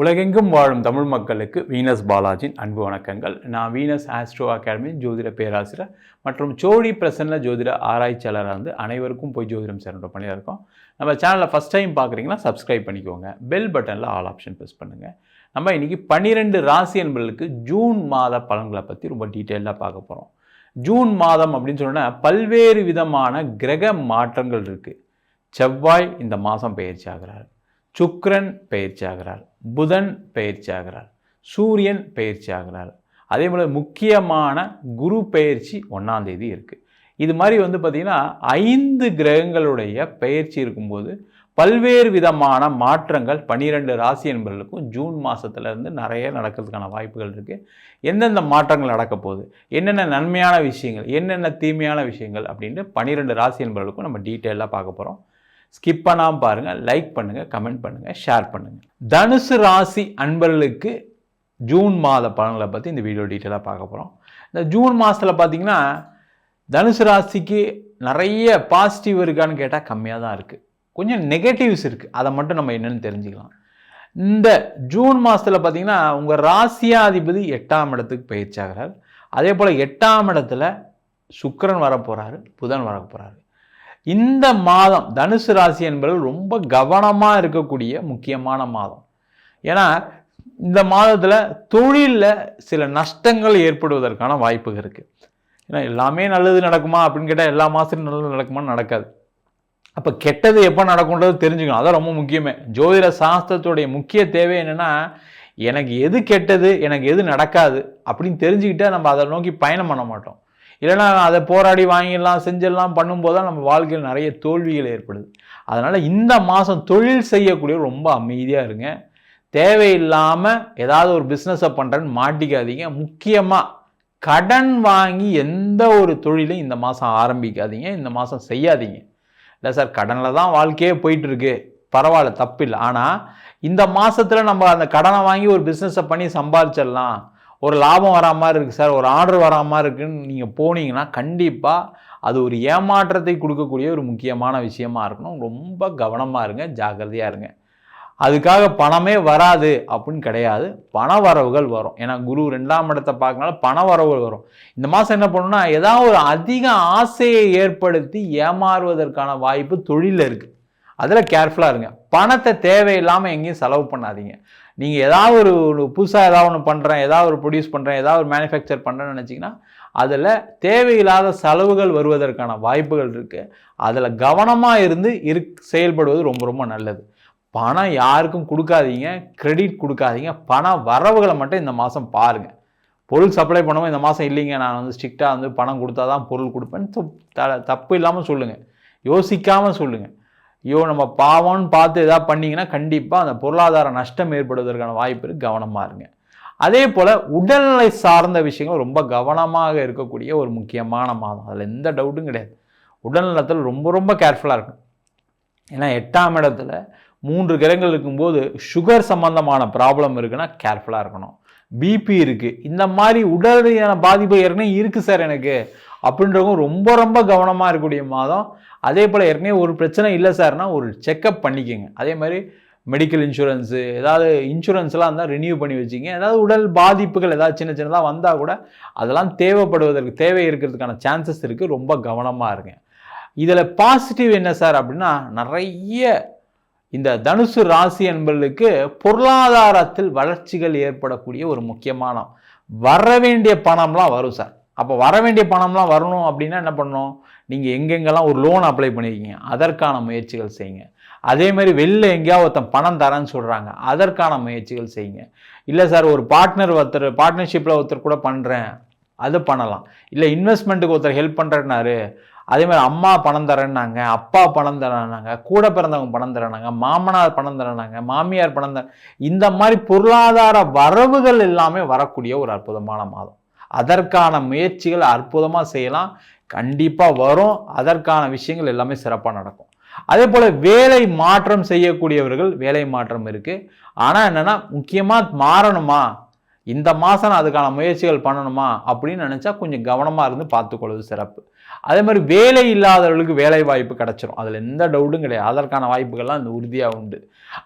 உலகெங்கும் வாழும் தமிழ் மக்களுக்கு வீனஸ் பாலாஜியின் அன்பு வணக்கங்கள். நான் வீனஸ் ஆஸ்ட்ரோ அகாடமி ஜோதிட பேராசிரியர் மற்றும் சோழி பிரசன்ன ஜோதிட ஆராய்ச்சியாளராக இருந்து அனைவருக்கும் போய் ஜோதிடம் சேனல் பண்ணியிருக்கோம். நம்ம சேனலில் ஃபஸ்ட் டைம் பார்க்குறீங்கன்னா சப்ஸ்கிரைப் பண்ணிக்கோங்க. பெல் பட்டனில் ஆல் ஆப்ஷன் ப்ரெஸ் பண்ணுங்கள். நம்ம இன்றைக்கி 12 ராசி என்பர்களுக்கு ஜூன் மாத பலன்களை பற்றி ரொம்ப டீட்டெயிலாக பார்க்க போகிறோம். ஜூன் மாதம் அப்படின்னு சொன்னால் பல்வேறு விதமான கிரக மாற்றங்கள் இருக்குது. செவ்வாய் இந்த மாதம் பயிற்சி ஆகிறார், சுக்கிரன் பயிற்சி ஆகிறார், புதன் பயிற்சி ஆகிறார், சூரியன் பயிற்சி ஆகிறார். அதே போல் முக்கியமான குரு பயிற்சி 1ஆம் தேதி இருக்குது. இது மாதிரி பார்த்திங்கன்னா 5 கிரகங்களுடைய பயிற்சி இருக்கும்போது பல்வேறு விதமான மாற்றங்கள் 12 ராசி என்பவர்களுக்கும் ஜூன் மாதத்துலேருந்து நிறைய நடக்கிறதுக்கான வாய்ப்புகள் இருக்குது. எந்தெந்த மாற்றங்கள் நடக்க போகுது, என்னென்ன நன்மையான விஷயங்கள், என்னென்ன தீமையான விஷயங்கள் அப்படின்ட்டு 12 ராசி என்பவர்களுக்கும் நம்ம டீட்டெயிலாக பார்க்க போகிறோம். ஸ்கிப் பண்ணாமல் பாருங்கள், லைக் பண்ணுங்கள், கமெண்ட் பண்ணுங்கள், ஷேர் பண்ணுங்கள். தனுசு ராசி அன்பர்களுக்கு ஜூன் மாத பலன்களை பற்றி இந்த வீடியோ டீட்டெயிலாக பார்க்க போகிறோம். இந்த ஜூன் மாதத்தில் பார்த்திங்கன்னா தனுசு ராசிக்கு நிறைய பாசிட்டிவ் இருக்கான்னு கேட்டால் கம்மியாக தான் இருக்குது. கொஞ்சம் நெகட்டிவ்ஸ் இருக்குது. அதை மட்டும் நம்ம என்னென்னு தெரிஞ்சுக்கலாம். இந்த ஜூன் மாதத்தில் பார்த்திங்கன்னா உங்கள் ராசியாதிபதி 8ஆம் இடத்துக்கு பயிற்சி ஆகிறார். அதே போல் 8ஆம் இடத்துல சுக்கிரன் வரப்போகிறாரு, புதன் வரப்போகிறாரு. இந்த மாதம் தனுசு ராசி என்பவர்கள் ரொம்ப கவனமாக இருக்கக்கூடிய முக்கியமான மாதம். ஏன்னா இந்த மாதத்தில் தொழிலில் சில நஷ்டங்கள் ஏற்படுவதற்கான வாய்ப்புகள் இருக்குது. ஏன்னா எல்லாமே நல்லது நடக்குமா அப்படின்னு கேட்டால் எல்லா மாதத்துலையும் நல்லது நடக்குமான்னு நடக்காது. அப்போ கெட்டது எப்போ நடக்கும்ன்றது தெரிஞ்சுக்கணும். அதான் ரொம்ப முக்கியமே. ஜோதிட சாஸ்திரத்துடைய முக்கிய தேவை என்னென்னா, எனக்கு எது கெட்டது, எனக்கு எது நடக்காது அப்படின்னு தெரிஞ்சுக்கிட்டால் நம்ம அதை நோக்கி பயணம் பண்ண மாட்டோம். இல்லைனா அதை போராடி வாங்கிடலாம் செஞ்சிடலாம் பண்ணும்போது தான் நம்ம வாழ்க்கையில் நிறைய தோல்விகள் ஏற்படுது. அதனால் இந்த மாதம் தொழில் செய்யக்கூடிய ரொம்ப அமைதியாக இருங்க. தேவையில்லாமல் ஏதாவது ஒரு பிஸ்னஸை பண்ணுறேன்னு மாட்டிக்காதீங்க. முக்கியமாக கடன் வாங்கி எந்த ஒரு தொழிலையும் இந்த மாதம் ஆரம்பிக்காதீங்க, இந்த மாதம் செய்யாதீங்க. இல்லை சார் கடனில் தான் வாழ்க்கையே போயிட்டுருக்கு, பரவாயில்ல தப்பில்லை. ஆனால் இந்த மாதத்தில் நம்ம அந்த கடனை வாங்கி ஒரு பிஸ்னஸை பண்ணி சம்பாதிச்சிடலாம், ஒரு லாபம் வரா மாதிரி இருக்குது சார், ஒரு ஆர்டர் வரா மாதிரி இருக்குன்னு நீங்கள் போனீங்கன்னா கண்டிப்பாக அது ஒரு ஏமாற்றத்தை கொடுக்கக்கூடிய ஒரு முக்கியமான விஷயமா இருக்கணும். ரொம்ப கவனமாக இருங்க, ஜாக்கிரதையாக இருங்க. அதுக்காக பணமே வராது அப்படின்னு கிடையாது, பண வரவுகள் வரும். ஏன்னா குரு 2ஆம் இடத்தை பார்க்கனால பண வரவுகள் வரும். இந்த மாதம் என்ன பண்ணணும்னா ஏதாவது ஒரு அதிக ஆசையை ஏற்படுத்தி ஏமாறுவதற்கான வாய்ப்பு தொழிலில் இருக்குது. அதில் கேர்ஃபுல்லாக இருங்க. பணத்தை தேவையில்லாமல் எங்கேயும் செலவு பண்ணாதீங்க. நீங்கள் ஏதாவது ஒரு புதுசாக ஏதாவது ஒன்று பண்ணுறேன், ஏதாவது ஒரு ப்ரொடியூஸ் பண்ணுறேன், ஏதாவது ஒரு மேனுஃபேக்சர் பண்ணுறேன்னு நினச்சிங்கன்னா அதில் தேவையில்லாத செலவுகள் வருவதற்கான வாய்ப்புகள் இருக்குது. அதில் கவனமாக இருந்து செயல்படுவது ரொம்ப ரொம்ப நல்லது. பணம் யாருக்கும் கொடுக்காதீங்க, கிரெடிட் கொடுக்காதீங்க. பண வரவுகளை மட்டும் இந்த மாதம் பாருங்கள். பொருள் சப்ளை பண்ணும்போது இந்த மாதம் இல்லைங்க நான் ஸ்ட்ரிக்டாக பணம் கொடுத்தா தான் பொருள் கொடுப்பேன்னு தப்பு இல்லாமல் சொல்லுங்கள், யோசிக்காமல் சொல்லுங்கள். ஐயோ நம்ம பாவம்னு பார்த்து எதாவது பண்ணிங்கன்னா கண்டிப்பாக அந்த பொருளாதார நஷ்டம் ஏற்படுவதற்கான வாய்ப்பு இருக்குது, கவனமாக இருங்க. அதே போல் உடல்நிலை சார்ந்த விஷயங்கள் ரொம்ப கவனமாக இருக்கக்கூடிய ஒரு முக்கியமான மாதம். அதில் எந்த டவுட்டும் கிடையாது. உடல்நலத்தில் ரொம்ப ரொம்ப கேர்ஃபுல்லாக இருக்கும். ஏன்னா 8ஆம் இடத்துல 3 கிரகங்கள் இருக்கும்போது சுகர் சம்மந்தமான ப்ராப்ளம் இருக்குன்னா கேர்ஃபுல்லாக இருக்கணும். பிபி இருக்குது, இந்த மாதிரி உடலியான பாதிப்பு ஏற்கனவே இருக்குது சார் எனக்கு அப்படின்றவங்க ரொம்ப ரொம்ப கவனமாக இருக்கக்கூடிய மாதம். அதே போல் ஏற்கனவே ஒரு பிரச்சனை இல்லை சார்னா ஒரு செக்கப் பண்ணிக்கோங்க. அதே மாதிரி மெடிக்கல் இன்சூரன்ஸு ஏதாவது இன்சூரன்ஸ்லாம் இருந்தால் ரினியூ பண்ணி வச்சுங்க. ஏதாவது உடல் பாதிப்புகள் ஏதாவது சின்ன சின்னதாக வந்தால் கூட அதெல்லாம் தேவை இருக்கிறதுக்கான சான்சஸ் இருக்குது. ரொம்ப கவனமாக இருங்க. இதில் பாசிட்டிவ் என்ன சார் அப்படின்னா, நிறைய இந்த தனுசு ராசி என்பவர்களுக்கு பொருளாதாரத்தில் வளர்ச்சிகள் ஏற்படக்கூடிய ஒரு முக்கியமான வர வேண்டிய பணம்லாம் வரும் சார். அப்போ வர வேண்டிய பணம்லாம் வரணும் அப்படின்னா என்ன பண்ணணும், நீங்கள் எங்கெங்கெல்லாம் ஒரு லோன் அப்ளை பண்ணியிருக்கீங்க அதற்கான முயற்சிகள் செய்யுங்க. அதே மாதிரி வெளில எங்கேயாவது ஒருத்தன் பணம் தரேன்னு சொல்கிறாங்க அதற்கான முயற்சிகள் செய்யுங்க. இல்லை சார் ஒரு பார்ட்னர்ஷிப்பில் ஒருத்தர் கூட பண்ணுறேன் அது பண்ணலாம். இல்லை இன்வெஸ்ட்மெண்ட்டுக்கு ஒருத்தர் ஹெல்ப் பண்ணுறேன்னாரு, அதே மாதிரி அம்மா பணம் தரேன்னாங்க, அப்பா பணம் தரேன்னாங்க, கூட பிறந்தவங்க பணம் தரேனாங்க, மாமனார் பணம் தரேனாங்க, மாமியார் பணம் இந்த மாதிரி பொருளாதார வரவுகள் எல்லாமே வரக்கூடிய ஒரு அற்புதமான மாதம். அதற்கான முயற்சிகள் அற்புதமாக செய்யலாம், கண்டிப்பாக வரும். அதற்கான விஷயங்கள் எல்லாமே சிறப்பாக நடக்கும். அதே போல் வேலை மாற்றம் செய்யக்கூடியவர்கள் வேலை மாற்றம் இருக்குது. ஆனால் என்னென்னா முக்கியமாக மாறணுமா, இந்த மாதம் அதுக்கான முயற்சிகள் பண்ணணுமா அப்படின்னு நினச்சா கொஞ்சம் கவனமாக இருந்து பார்த்துக்கொள்வது சிறப்பு. அதே மாதிரி வேலை இல்லாதவர்களுக்கு வேலை வாய்ப்பு கிடைச்சிரும், அதில் எந்த டவுட்டும் கிடையாது. அதற்கான வாய்ப்புகள்லாம் இந்த உறுதியாக உண்டு.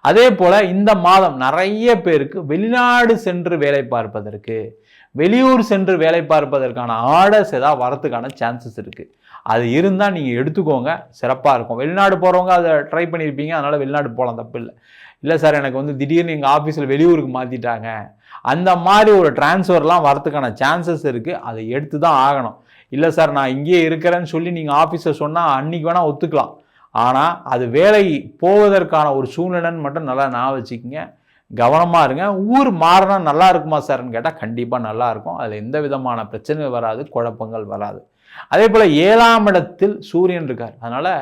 அதே போல் இந்த மாதம் நிறைய பேருக்கு வெளிநாடு சென்று வேலை பார்ப்பதற்கு, வெளியூர் சென்று வேலை பார்ப்பதற்கான ஆர்டர்ஸ் ஏதாவது வரத்துக்கான சான்சஸ் இருக்குது. அது இருந்தால் நீங்கள் எடுத்துக்கோங்க, சிறப்பாக இருக்கும். வெளிநாடு போகிறவங்க அதை ட்ரை பண்ணியிருப்பீங்க, அதனால் வெளிநாடு போகலாம், தப்பு இல்லை. இல்லை சார் எனக்கு வந்து திடீர்னு எங்கள் ஆஃபீஸில் வெளியூருக்கு மாற்றிட்டாங்க, அந்த மாதிரி ஒரு டிரான்ஸ்ஃபர்லாம் வரத்துக்கான சான்சஸ் இருக்குது, அதை எடுத்து தான் ஆகணும். இல்லை சார் நான் இங்கேயே இருக்கிறேன்னு சொல்லி நீங்கள் ஆஃபீஸை சொன்னால் அன்றைக்கி வேணால் ஒத்துக்கலாம், ஆனால் அது வேலை போவதற்கான ஒரு சூழ்நிலைன்னு மட்டும் நல்லா நான் வச்சுக்கிங்க, கவனமாக இருங்க. ஊர் மாறினா நல்லா இருக்குமா சார்ன்னு கேட்டால் கண்டிப்பாக நல்லாயிருக்கும், அதில் எந்த விதமான பிரச்சனைகள் வராது, குழப்பங்கள் வராது. அதே போல் 7ஆம் இடத்தில் சூரியன் இருக்கார், அதனால்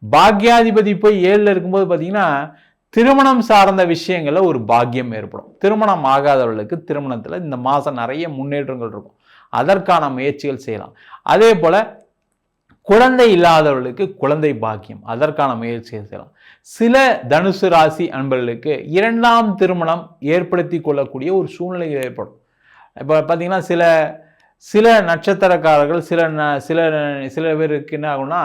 பாக்யாதிபதி போய் 7ல் இருக்கும்போது பார்த்தீங்கன்னா திருமணம் சார்ந்த விஷயங்களில் ஒரு பாக்கியம் ஏற்படும். திருமணம் ஆகாதவர்களுக்கு திருமணத்தில் இந்த மாதம் நிறைய முன்னேற்றங்கள் இருக்கும், அதற்கான முயற்சிகள் செய்யலாம். அதே போல் குழந்தை இல்லாதவர்களுக்கு குழந்தை பாக்கியம், அதற்கான முயற்சிகள் செய்யலாம். சில தனுசு ராசி அன்பர்களுக்கு 2ஆம் திருமணம் ஏற்படுத்தி கொள்ளக்கூடிய ஒரு சூழ்நிலைகள் ஏற்படும். இப்போ பார்த்தீங்கன்னா சில நட்சத்திரக்காரர்கள் சில பேருக்கு என்ன ஆகும்னா,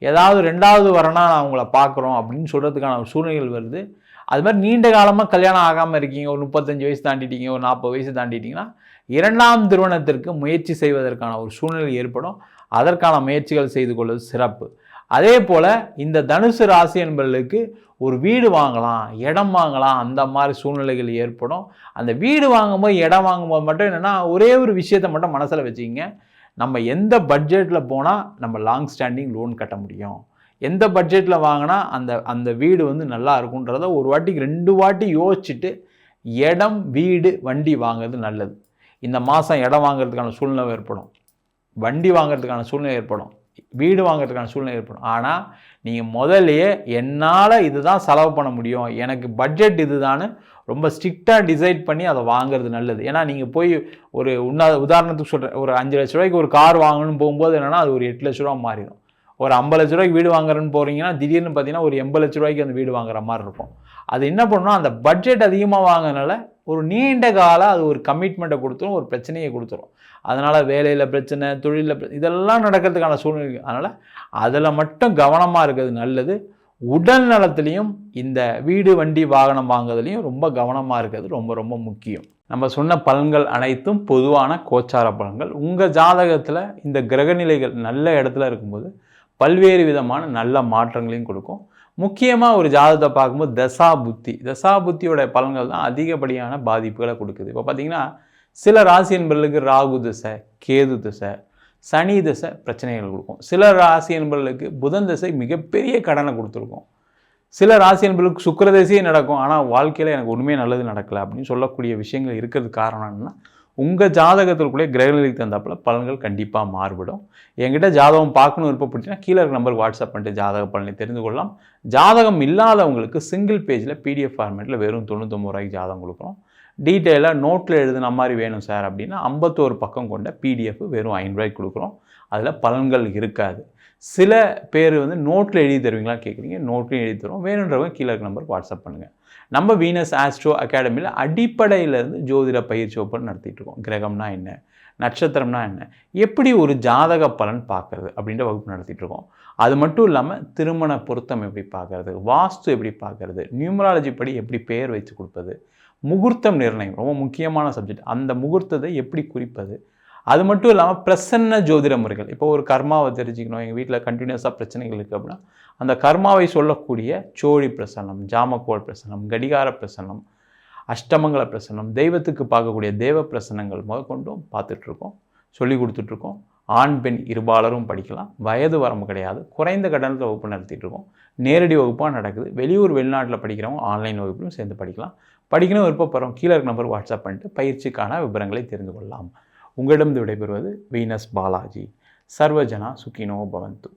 ஏதாவது 2வது வரனா நான் அவங்கள பார்க்குறோம் அப்படின்னு சொல்கிறதுக்கான சூழ்நிலைகள் வருது. அது மாதிரி நீண்ட காலமாக கல்யாணம் ஆகாமல் இருக்கீங்க, ஒரு 35 வயசு தாண்டிட்டீங்க, ஒரு 40 வயசு தாண்டிட்டிங்கன்னா 2ஆம் திருமணத்திற்கு முயற்சி செய்வதற்கான ஒரு சூழ்நிலை ஏற்படும். அதற்கான முயற்சிகள் செய்து கொள்வது சிறப்பு. அதே போல் இந்த தனுசு ராசி என்பவர்களுக்கு ஒரு வீடு வாங்கலாம், இடம் வாங்கலாம், அந்த மாதிரி சூழ்நிலைகள் ஏற்படும். அந்த வீடு வாங்கும்போது இடம் வாங்கும்போது மட்டும் என்னென்னா ஒரே ஒரு விஷயத்தை மட்டும் மனசில் வச்சுக்கிங்க, நம்ம எந்த பட்ஜெட்டில் போனால் நம்ம லாங் ஸ்டாண்டிங் லோன் கட்ட முடியும், எந்த பட்ஜெட்டில் வாங்கினா அந்த வீடு வந்து நல்லா இருக்குன்றத ஒரு வாட்டிக்கு 2 வாட்டி யோசிச்சுட்டு இடம், வீடு, வண்டி வாங்குறது நல்லது. இந்த மாதம் இடம் வாங்குறதுக்கான சூழ்நிலை ஏற்படும், வண்டி வாங்குறதுக்கான சூழ்நிலை ஏற்படும், வீடு வாங்குறதுக்கான சூழ்நிலை ஏற்படும். ஆனால் நீங்கள் முதல்லையே என்னால் இதுதான் செலவு பண்ண முடியும், எனக்கு பட்ஜெட் இதுதான்னு ரொம்ப ஸ்ட்ரிக்டாக டிசைட் பண்ணி அதை வாங்குறது நல்லது. ஏன்னா நீங்கள் போய் ஒரு உதாரணத்துக்கு சொல்கிறேன், ஒரு 5 லட்ச ரூபாய்க்கு ஒரு கார் வாங்கணும்னு போகும்போது என்னென்னா அது ஒரு 8 லட்ச ரூபா மாறிடும். ஒரு 50 லட்ச ரூபாய்க்கு வீடு வாங்குறேன்னு போகிறீங்கன்னா திடீர்னு பார்த்தீங்கன்னா ஒரு 80 லட்ச ரூபாய்க்கு அந்த வீடு வாங்குற மாதிரி இருக்கும். அது என்ன பண்ணணும், அந்த பட்ஜெட் அதிகமாக வாங்கினால ஒரு நீண்ட கால அது ஒரு கமிட்மெண்ட்டை கொடுத்துரும், ஒரு பிரச்சனையை கொடுத்துரும். அதனால் வேலையில் பிரச்சனை, தொழிலில் இதெல்லாம் நடக்கிறதுக்கான சூழ்நிலை. அதனால் அதில் மட்டும் கவனமாக இருக்கிறது நல்லது. உடல் நலத்திலையும் இந்த வீடு, வண்டி, வாகனம் வாங்குறதுலையும் ரொம்ப கவனமாக இருக்கிறது ரொம்ப ரொம்ப முக்கியம். நம்ம சொன்ன பலன்கள் அனைத்தும் பொதுவான கோச்சார பலன்கள். உங்கள் ஜாதகத்தில் இந்த கிரகநிலைகள் நல்ல இடத்துல இருக்கும்போது பல்வேறு விதமான நல்ல மாற்றங்களையும் கொடுக்கும். முக்கியமாக ஒரு ஜாதகத்தை பார்க்கும்போது தசாபுத்தியோட பலன்கள் தான் அதிகப்படியான பாதிப்புகளை கொடுக்குது. இப்போ பார்த்தீங்கன்னா சில ராசி என்பர்களுக்கு ராகு திசை, கேது திசை, சனி திசை பிரச்சனைகள் கொடுக்கும். சில ராசி என்பர்களுக்கு புதன் திசை மிகப்பெரிய கடனை கொடுத்துருக்கும். சில ராசி என்பர்களுக்கு சுக்கிர திசையே நடக்கும், ஆனால் வாழ்க்கையில் எனக்கு ஒன்றுமே நல்லது நடக்கலை அப்படின்னு சொல்லக்கூடிய விஷயங்கள் இருக்கிறதுக்கு காரணம் என்னன்னா, உங்கள் ஜாதகத்திற்குள்ளே கிரகநிலைக்கு தந்தாப்புல பலன்கள் கண்டிப்பாக மாறுபடும். என்கிட்ட ஜாதகம் பார்க்கணும் விருப்பப்பட்டீங்கன்னா கீழே இருக்க நம்பருக்கு வாட்ஸ்அப் பண்ணிட்டு ஜாதக பலனை தெரிந்து கொள்ளலாம். ஜாதகம் இல்லாதவங்களுக்கு சிங்கிள் பேஜில் PDF ஃபார்மேட்டில் வெறும் 99 ரூபாய்க்கு ஜாதகம் கொடுக்குறோம். டீட்டெயிலாக நோட்டில் எழுதுன மாதிரி வேணும் சார் அப்படின்னா 51 பக்கம் கொண்ட PDF வெறும் 5 ரூபாய்க்கு கொடுக்குறோம். அதில் பலன்கள் இருக்காது. சில பேர் வந்து நோட்டில் எழுதி தருவீங்களா கேட்குறீங்க, நோட்லையும் எழுதி தருவோம். வேணுன்றவங்க கீழே இருக்க நம்பருக்கு வாட்ஸ்அப் பண்ணுங்கள். நம்ம வீனஸ் ஆஸ்ட்ரோ அகாடமியில் அடிப்படையிலேருந்து ஜோதிட பயிற்சி வகுப்பு நடத்திட்டு இருக்கோம். கிரகம்னா என்ன, நட்சத்திரம்னா என்ன, எப்படி ஒரு ஜாதக பலன் பார்க்குறது அப்படின்ற வகுப்பு நடத்திட்டு இருக்கோம். அது மட்டும் இல்லாமல் திருமண பொருத்தம் எப்படி பார்க்குறது, வாஸ்து எப்படி பார்க்குறது, நியூமராலஜி படி எப்படி பெயர் வச்சு கொடுப்பது, முகூர்த்தம் நிர்ணயம் ரொம்ப முக்கியமான சப்ஜெக்ட், அந்த முகூர்த்தத்தை எப்படி குறிப்பது, அது மட்டும் இல்லாமல் பிரசன்ன ஜோதிட முறைகள். இப்போ ஒரு கர்மாவை தெரிஞ்சுக்கணும், எங்கள் வீட்டில் கண்டினியூஸாக பிரச்சனைகள் இருக்குது அப்படின்னா அந்த கர்மாவை சொல்லக்கூடிய சோழி பிரசன்னம், ஜாமக்கோள் பிரசன்னம், கடிகார பிரசன்னம், அஷ்டமங்கல பிரசன்னம், தெய்வத்துக்கு பார்க்கக்கூடிய தேவ பிரசன்னங்கள் முதற்கொண்டும் பார்த்துட்ருக்கோம், சொல்லி கொடுத்துட்ருக்கோம். ஆண் பெண் இருபாலரும் படிக்கலாம், வயது வரம்பு கிடையாது, குறைந்த கட்டணத்தில் வகுப்பு நடத்திட்டுருக்கோம். நேரடி வகுப்பாக நடக்குது. வெளியூர் வெளிநாட்டில் படிக்கிறவங்க ஆன்லைன் வகுப்பிலும் சேர்ந்து படிக்கலாம். படிக்கணும் விருப்பப்படுறோம் கீழே இருக்க நம்பர் வாட்ஸ்அப் பண்ணிட்டு பயிற்சிக்கான விவரங்களை தெரிந்து கொள்ளலாம். உங்களிடம் விடைபெறுவது வீனஸ் பாலாஜி. சர்வஜனா சுகினோ பவந்து.